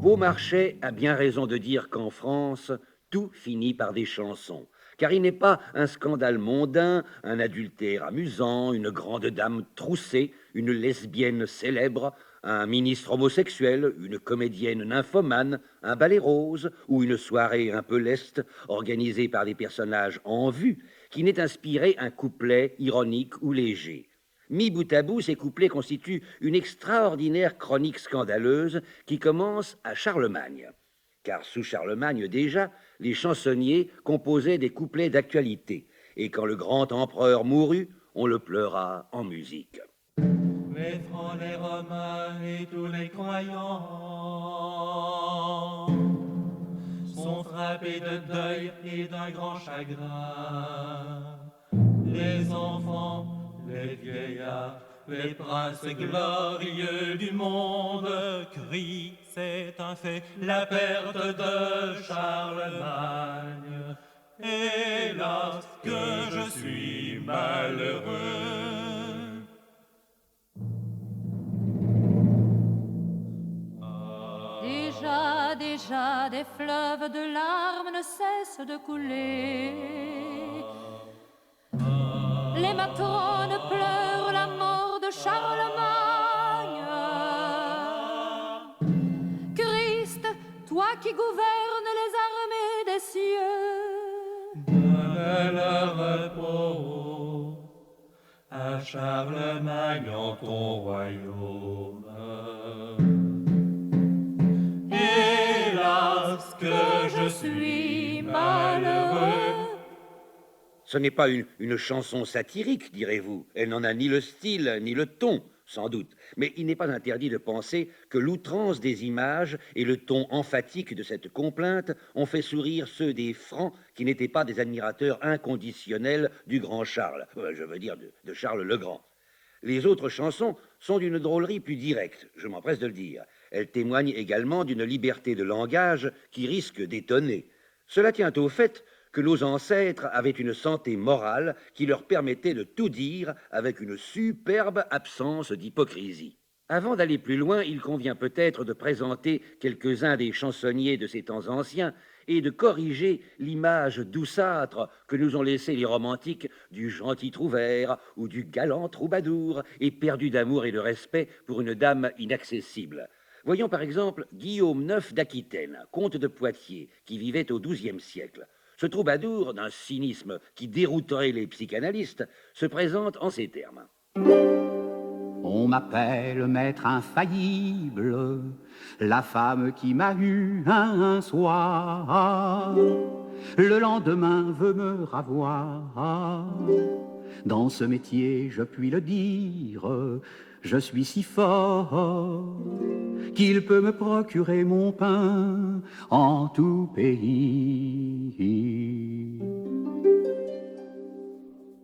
Beaumarchais a bien raison de dire qu'en France, tout finit par des chansons. Car il n'est pas un scandale mondain, un adultère amusant, une grande dame troussée, une lesbienne célèbre, un ministre homosexuel, une comédienne nymphomane, un ballet rose ou une soirée un peu leste organisée par des personnages en vue qui n'ait inspiré un couplet ironique ou léger. Mis bout à bout, ces couplets constituent une extraordinaire chronique scandaleuse qui commence à Charlemagne. Car sous Charlemagne déjà, les chansonniers composaient des couplets d'actualité. Et quand le grand empereur mourut, on le pleura en musique. Les Francs, les Romains et tous les croyants sont frappés de deuil et d'un grand chagrin. Les enfants, les vieillards, les princes glorieux du monde crient, c'est un fait, la perte de Charlemagne. Hélas, que je suis malheureux. Déjà, des fleuves de larmes ne cessent de couler. Les matrones pleurent la mort de Charlemagne. Christ, toi qui gouvernes les armées des cieux, donne le repos à Charlemagne en ton royaume. Hélas, que je suis malheureux. Ce n'est pas une chanson satirique, direz-vous. Elle n'en a ni le style, ni le ton, sans doute. Mais il n'est pas interdit de penser que l'outrance des images et le ton emphatique de cette complainte ont fait sourire ceux des Francs qui n'étaient pas des admirateurs inconditionnels du grand Charles, je veux dire de Charles le Grand. Les autres chansons sont d'une drôlerie plus directe, je m'empresse de le dire. Elles témoignent également d'une liberté de langage qui risque d'étonner. Cela tient au fait que nos ancêtres avaient une santé morale qui leur permettait de tout dire avec une superbe absence d'hypocrisie. Avant d'aller plus loin, il convient peut-être de présenter quelques-uns des chansonniers de ces temps anciens et de corriger l'image douceâtre que nous ont laissée les romantiques du gentil trouvère ou du galant troubadour, éperdu d'amour et de respect pour une dame inaccessible. Voyons par exemple Guillaume IX d'Aquitaine, comte de Poitiers, qui vivait au XIIe siècle. Ce troubadour, d'un cynisme qui dérouterait les psychanalystes, se présente en ces termes. On m'appelle maître infaillible, la femme qui m'a eu un soir, le lendemain veut me ravoir. Dans ce métier, je puis le dire, je suis si fort qu'il peut me procurer mon pain en tout pays.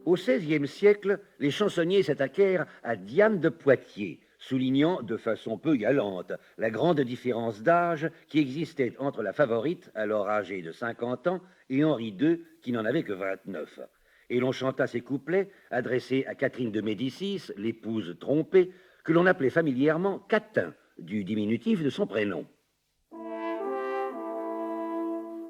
Au XVIe siècle, les chansonniers s'attaquèrent à Diane de Poitiers, soulignant de façon peu galante la grande différence d'âge qui existait entre la favorite, alors âgée de 50 ans, et Henri II, qui n'en avait que 29. Et l'on chanta ces couplets adressés à Catherine de Médicis, l'épouse trompée, que l'on appelait familièrement Catin, du diminutif de son prénom.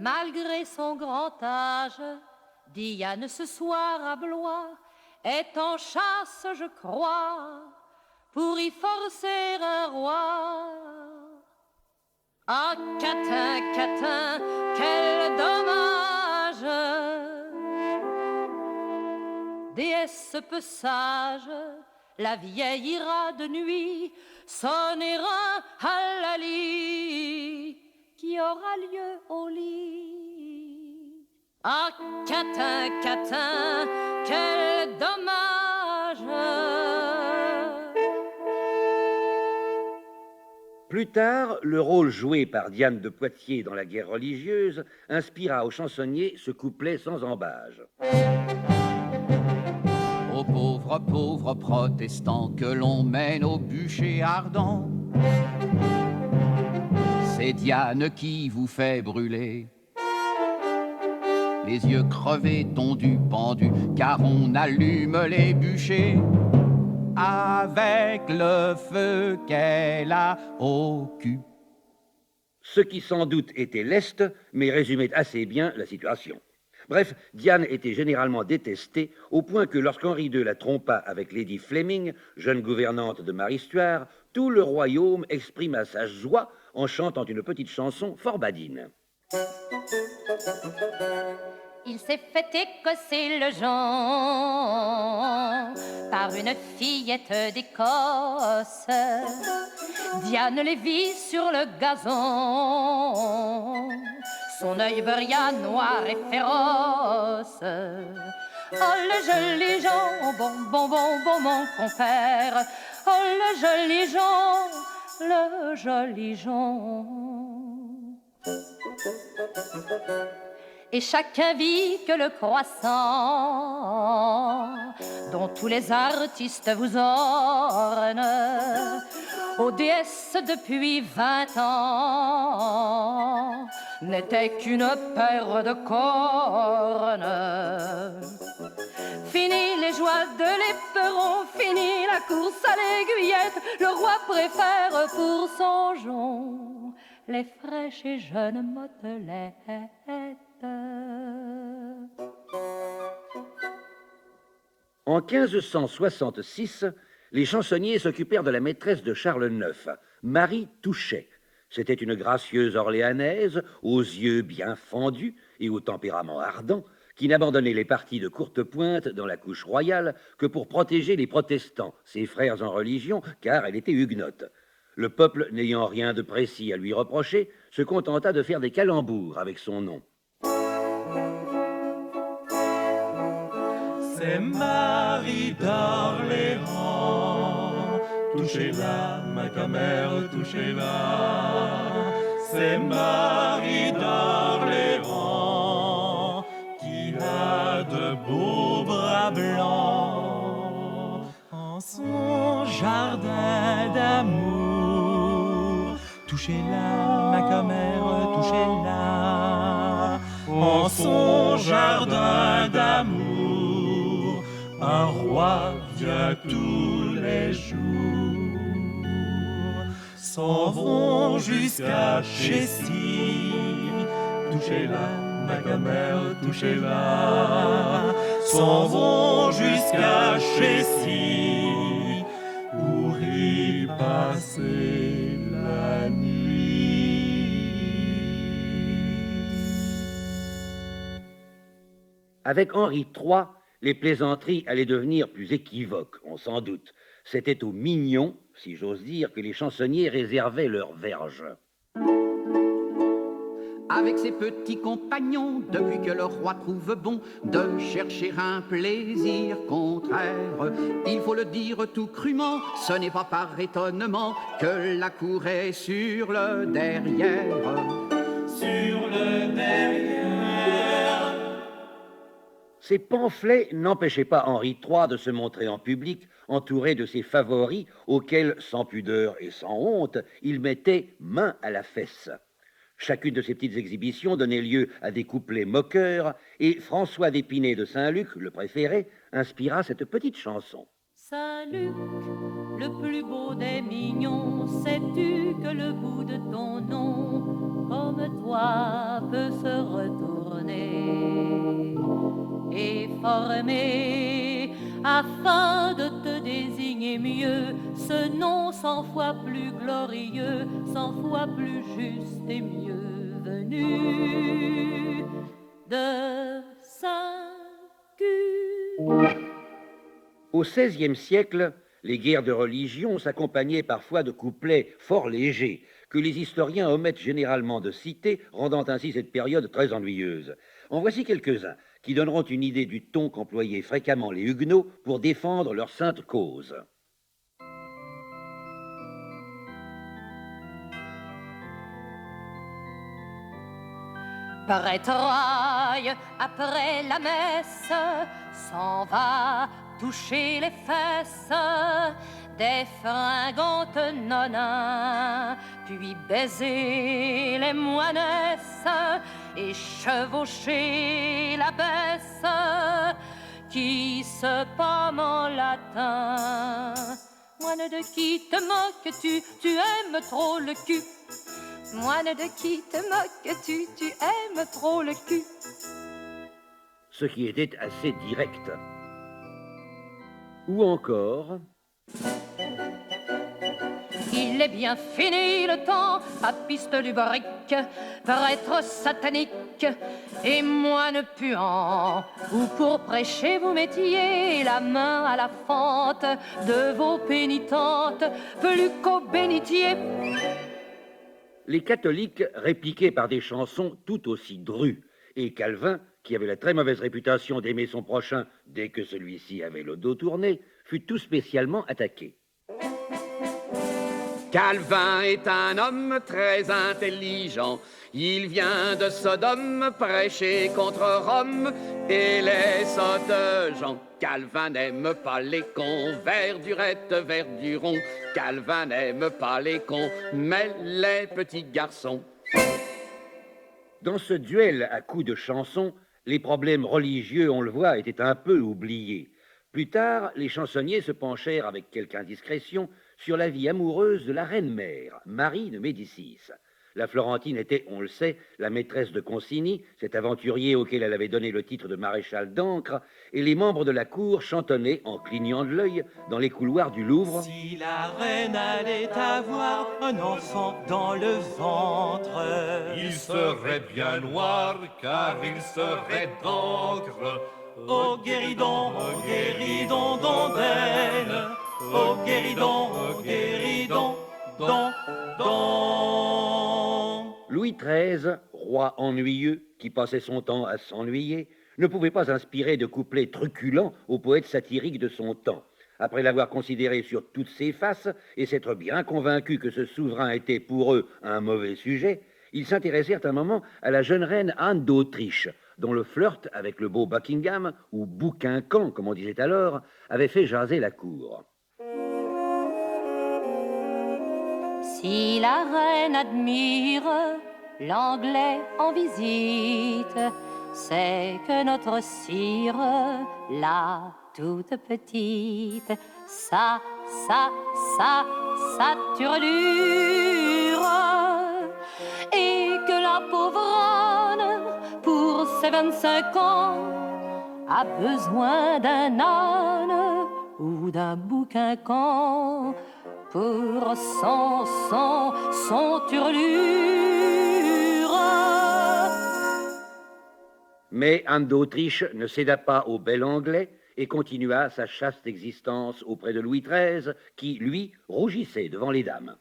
malgré son grand âge, Diane ce soir à Blois est en chasse, je crois, pour y forcer un roi. Ah, Catin, Catin, quel dommage! Déesse peu sage, la vieille ira de nuit sonner un halali qui aura lieu au lit. Ah, Catin, Catin, quel dommage! Plus tard, le rôle joué par Diane de Poitiers dans la guerre religieuse inspira aux chansonniers ce couplet sans embâge. Aux pauvres, pauvres protestants que l'on mène au bûcher ardent, c'est Diane qui vous fait brûler. Les yeux crevés, tondus, pendus, car on allume les bûchers avec le feu qu'elle a au cul. ce qui sans doute était leste, mais résumait assez bien la situation. Bref, Diane était généralement détestée, au point que lorsqu'Henri II la trompa avec Lady Fleming, jeune gouvernante de Marie Stuart, tout le royaume exprima sa joie en chantant une petite chanson fort badine. Il s'est fait écosser le jonc par une fillette d'Écosse. Diane les vit sur le gazon, son œil brilla noir et féroce. Oh le joli jonc, bon, bon, bon, bon, mon compère. Oh le joli jonc, le joli jonc. Et chacun vit que le croissant, dont tous les artistes vous ornent, aux déesses depuis 20 ans, n'était qu'une paire de cornes. Fini les joies de l'éperon, fini la course à l'aiguillette, le roi préfère pour son jonc les fraîches et jeunes motelettes. En 1566, les chansonniers s'occupèrent de la maîtresse de Charles IX, Marie Touchet. C'était une gracieuse orléanaise, aux yeux bien fendus et au tempérament ardent, qui n'abandonnait les parties de courte pointe dans la couche royale que pour protéger les protestants, ses frères en religion, car elle était huguenote. Le peuple, n'ayant rien de précis à lui reprocher, se contenta de faire des calembours avec son nom. C'est Marie d'Orléans, touchez-la, ma commère, touchez-la. C'est Marie d'Orléans qui a de beaux bras blancs en son jardin d'amour. Touchez-la, ma commère, touchez-la en son jardin d'amour. Un roi vient tous les jours, s'en vont jusqu'à Chessy. Touchez-la, ma commère, touchez-la, s'en vont jusqu'à Chessy pour y passer la nuit. Avec Henri III, les plaisanteries allaient devenir plus équivoques, on s'en doute. C'était aux mignons, si j'ose dire, que les chansonniers réservaient leurs verges. Avec ses petits compagnons, depuis que le roi trouve bon de chercher un plaisir contraire, il faut le dire tout crûment, ce n'est pas par étonnement que la cour est sur le derrière. Sur le derrière. Ces pamphlets n'empêchaient pas Henri III de se montrer en public, entouré de ses favoris, auxquels, sans pudeur et sans honte, il mettait main à la fesse. Chacune de ces petites exhibitions donnait lieu à des couplets moqueurs, et François d'Épinay de Saint-Luc, le préféré, inspira cette petite chanson. Saint-Luc, le plus beau des mignons, sais-tu que le bout de ton nom, comme toi, peut se retourner et former, afin de te désigner mieux, ce nom 100 fois plus glorieux, 100 fois plus juste et mieux venu de Saint-Cuc. Au XVIe siècle, les guerres de religion s'accompagnaient parfois de couplets fort légers, que les historiens omettent généralement de citer, rendant ainsi cette période très ennuyeuse. En voici quelques-uns qui donneront une idée du ton qu'employaient fréquemment les Huguenots pour défendre leur sainte cause. Prêtre Roy, après la messe, s'en va toucher les fesses des fringantes nonins, puis baiser les moinesses et chevaucher l'abbesse qui se pomme en latin. Moine, de qui te moques-tu? Tu aimes trop le cul. Moine de qui te moques-tu? Tu aimes trop le cul. Ce qui était assez direct. Ou encore... Il est bien fini le temps, papiste lubrique, prêtre satanique et moine puant, où pour prêcher vous mettiez la main à la fente de vos pénitentes, plus qu'au bénitier. Les catholiques répliquaient par des chansons tout aussi drues, et Calvin, qui avait la très mauvaise réputation d'aimer son prochain dès que celui-ci avait le dos tourné, fut tout spécialement attaqué. Calvin est un homme très intelligent. Il vient de Sodome prêcher contre Rome et les sottes gens. Calvin n'aime pas les cons, Verdurette, Verduron. Calvin n'aime pas les cons, mais les petits garçons. Dans ce duel à coups de chansons, les problèmes religieux, on le voit, étaient un peu oubliés. Plus tard, les chansonniers se penchèrent avec quelque indiscrétion sur la vie amoureuse de la reine-mère, Marie de Médicis. La Florentine était, on le sait, la maîtresse de Concini, cet aventurier auquel elle avait donné le titre de maréchal d'Ancre, et les membres de la cour chantonnaient, en clignant de l'œil, dans les couloirs du Louvre. Si la reine allait avoir un enfant dans le ventre, il serait bien noir car il serait d'encre. oh guéridon, dondelle, oh guéridon, don. Louis XIII, roi ennuyeux, qui passait son temps à s'ennuyer, ne pouvait pas inspirer de couplets truculents aux poètes satiriques de son temps. Après l'avoir considéré sur toutes ses faces et s'être bien convaincu que ce souverain était pour eux un mauvais sujet, ils s'intéressèrent un moment à la jeune reine Anne d'Autriche, dont le flirt avec le beau Buckingham, ou Bouquincan, comme on disait alors, avait fait jaser la cour. Si la reine admire l'anglais en visite, c'est que notre cire, la toute petite, sa turlure, et que la pauvre Anne, pour ses 25 ans, a besoin d'un âne ou d'un Bouquincan pour son turlure. Mais Anne d'Autriche ne céda pas au bel anglais et continua sa chaste existence auprès de Louis XIII, qui, lui, rougissait devant les dames.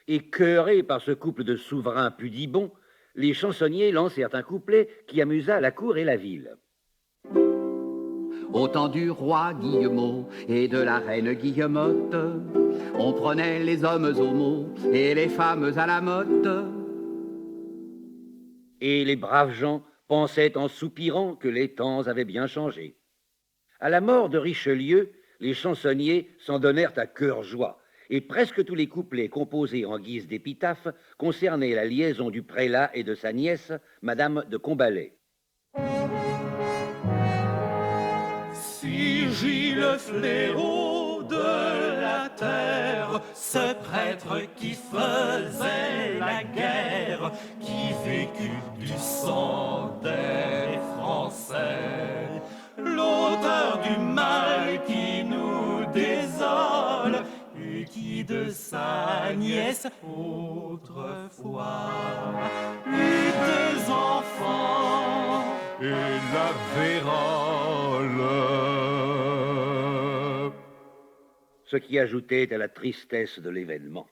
Et cœurés par ce couple de souverains pudibonds, les chansonniers lancèrent un couplet qui amusa la cour et la ville. Au temps du roi Guillemot et de la reine Guillemotte, on prenait les hommes au mot et les femmes à la motte. Et les braves gens pensaient en soupirant que les temps avaient bien changé. À la mort de Richelieu, les chansonniers s'en donnèrent à cœur joie, et presque tous les couplets composés en guise d'épitaphe concernaient la liaison du prélat et de sa nièce, Madame de Combalet. Si gît le fléau de la terre, ce prêtre qui faisait la guerre, qui vécut du sang des Français, l'auteur du mal qui nous désole, et qui de sa nièce autrefois eut 2 enfants, Et la vérole. Ce qui ajoutait à la tristesse de l'événement.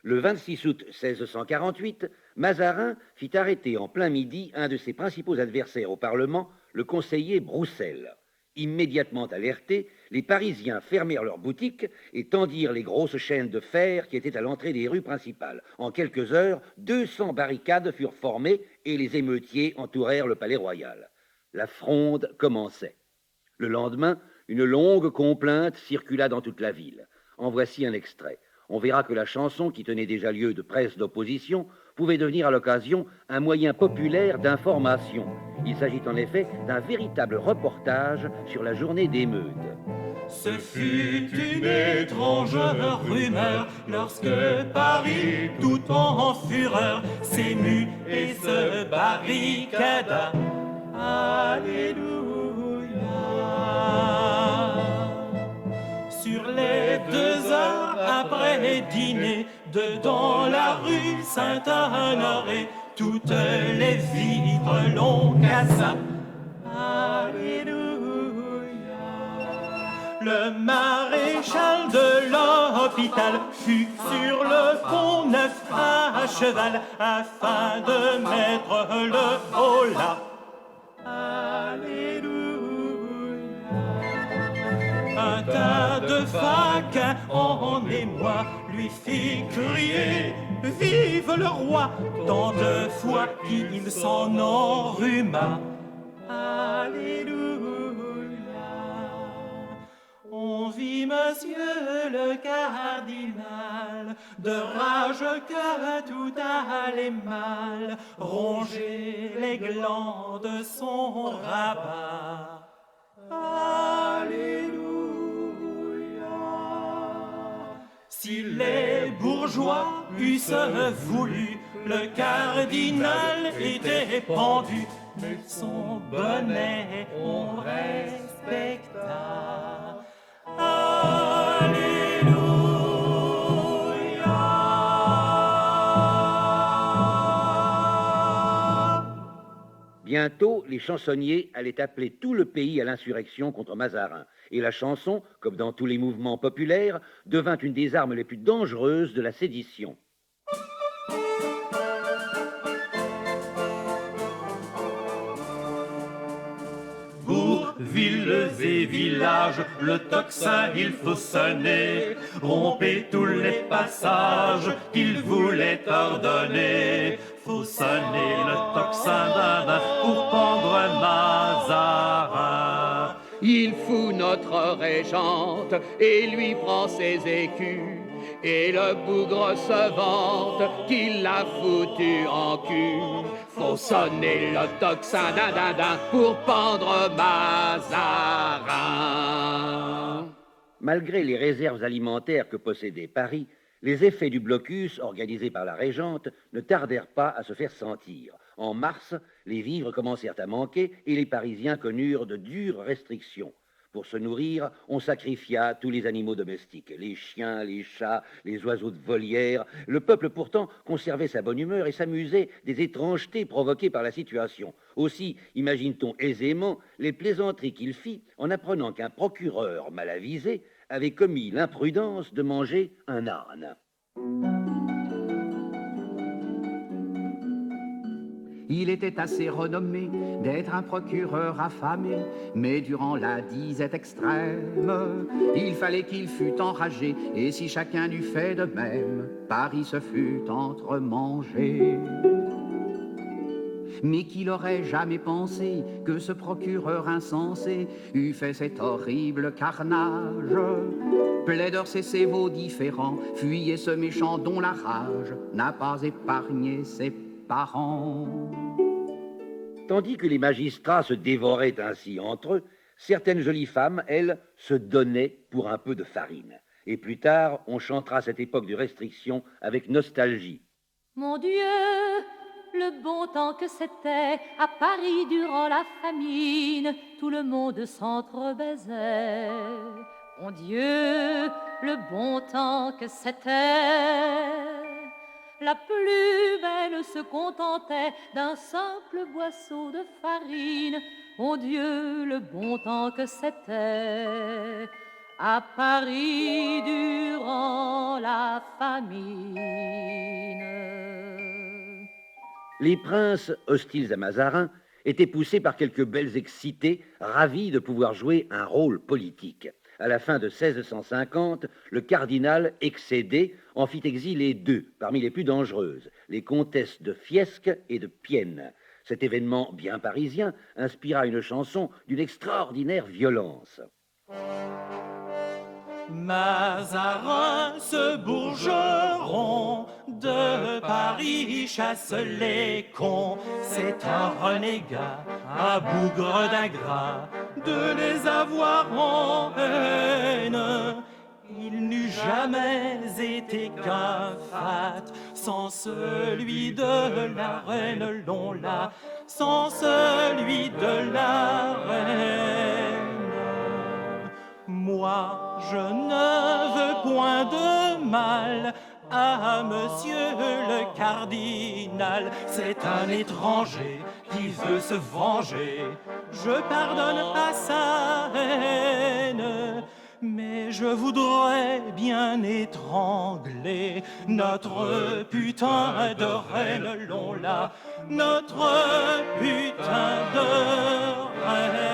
Le 26 août 1648, Mazarin fit arrêter en plein midi un de ses principaux adversaires au Parlement, le conseiller Broussel. Immédiatement alertés, les Parisiens fermèrent leurs boutiques et tendirent les grosses chaînes de fer qui étaient à l'entrée des rues principales. En quelques heures, 200 barricades furent formées et les émeutiers entourèrent le palais royal. La fronde commençait. Le lendemain, une longue complainte circula dans toute la ville. En voici un extrait. On verra que la chanson, qui tenait déjà lieu de presse d'opposition, pouvait devenir à l'occasion un moyen populaire d'information. Il s'agit en effet d'un véritable reportage sur la journée d'émeute. Ce fut une étrange rumeur lorsque Paris, tout en fureur, s'émut et se barricada. Alléluia. Sur les 2 heures après dîner, dans la rue Saint-Honoré, toutes les vitres l'on cassa. Alléluia. Le maréchal de l'hôpital fut sur le pont Neuf à cheval afin de mettre le holà. Alléluia. Un tas de faquins en émoi lui fit crier « Vive le roi !» tant de fois qu'il s'en enrhuma. Alléluia. On vit monsieur le cardinal, de rage que tout allait mal, ronger les glands de son rabat. Alléluia. Si les bourgeois eussent voulu, le cardinal était pendu, mais son bonnet on respecta. Bientôt, les chansonniers allaient appeler tout le pays à l'insurrection contre Mazarin. Et la chanson, comme dans tous les mouvements populaires, devint une des armes les plus dangereuses de la sédition. Bourgs, villes et villages, le tocsin il faut sonner, rompez tous les passages qu'il voulait ordonner. Faut sonner le tocsin d'un pour pendre Mazarin. Il fout notre régente et lui prend ses écus, et le bougre se vante qu'il l'a foutu en cul. Faut sonner le tocsin d'un pour pendre Mazarin. Malgré les réserves alimentaires que possédait Paris, les effets du blocus organisé par la Régente ne tardèrent pas à se faire sentir. En mars, les vivres commencèrent à manquer et les Parisiens connurent de dures restrictions. Pour se nourrir, on sacrifia tous les animaux domestiques, les chiens, les chats, les oiseaux de volière. Le peuple pourtant conservait sa bonne humeur et s'amusait des étrangetés provoquées par la situation. Aussi, imagine-t-on aisément les plaisanteries qu'il fit en apprenant qu'un procureur mal avisé avait commis l'imprudence de manger un âne. Il était assez renommé d'être un procureur affamé, mais durant la disette extrême, il fallait qu'il fût enragé, et si chacun eût fait de même, Paris se fût entremangé. Mais qu'il aurait jamais pensé que ce procureur insensé eût fait cet horrible carnage. Plaideurs, cessez vos différends, fuyez ce méchant dont la rage n'a pas épargné ses parents. Tandis que les magistrats se dévoraient ainsi entre eux, certaines jolies femmes, elles, se donnaient pour un peu de farine. Et plus tard, on chantera cette époque de restriction avec nostalgie. Mon Dieu, le bon temps que c'était à Paris durant la famine, tout le monde s'entrebaisait. Mon Dieu, le bon temps que c'était. La plus belle se contentait d'un simple boisseau de farine. Mon Dieu, le bon temps que c'était à Paris durant la famine. Les princes, hostiles à Mazarin, étaient poussés par quelques belles excitées, ravis de pouvoir jouer un rôle politique. À la fin de 1650, le cardinal, excédé, en fit exiler 2 parmi les plus dangereuses, les comtesses de Fiesque et de Pienne. Cet événement bien parisien inspira une chanson d'une extraordinaire violence. Mazarin, ce bourgeron de Paris chasse les cons. C'est un renégat, un bougre d'ingrat, de les avoir en haine. Il n'eût jamais été qu'un fat sans celui de la reine, l'on l'a, sans celui de la reine. Moi, je ne veux point de mal à monsieur le cardinal. C'est un étranger qui veut se venger. Je pardonne à sa haine, mais je voudrais bien étrangler notre putain de reine, l'on l'a, notre putain de reine.